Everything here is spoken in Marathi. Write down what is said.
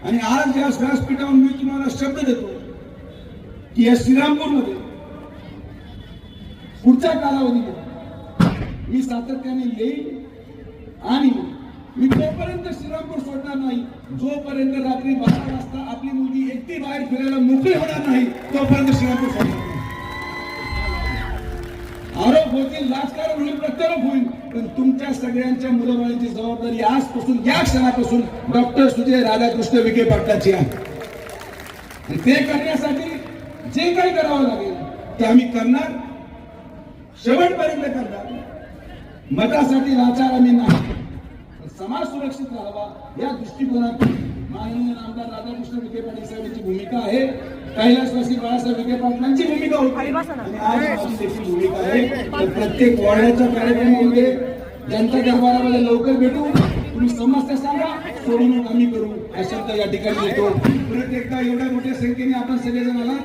आणि आज या व्यासपीठावर मी तुम्हाला शब्द देतो की या श्रीरामपूरमध्ये पुढच्या कालावधीमध्ये मी सातत्याने येईल आणि मी तोपर्यंत श्रीरामपूर सोडणार नाही जोपर्यंत रात्री 12 वाजता आपली मुलगी एकटी बाहेर फिरायला मोकळी होणार नाही तोपर्यंत श्रीरामपूर सोडणार नाही. आरोप होतील, राजकारण होईल, प्रत्यारोप होईल, पण तुमच्या सगळ्यांच्या मुलाबाळांची जबाबदारी आजपासून या क्षणापासून डॉक्टर सुजय राधाकृष्ण विखे पाटलांची आहे. आणि ते करण्यासाठी जे काही करावं लागेल ते आम्ही करणार, शेवटपर्यंत करणार. मतासाठी लाचार आम्ही नाही, समाज सुरक्षित राहावा या दृष्टिकोनातून माननीय आमदार राधाकृष्ण विखे पाटील साहेबांची भूमिका आहे, कैलासवासी बाळासाहेब विखे पाटलांची भूमिका होती आणि आज माझी देखील भूमिका आहे. तर प्रत्येक वाड्याच्या कार्यक्रमामध्ये जनता दरबारामध्ये लवकर भेटू, तुम्ही समस्या सांगा, सोडवणूक आम्ही करू हा शब्द या ठिकाणी येतो. परत एकदा एवढ्या मोठ्या संख्येने आपण सगळेजण आलात.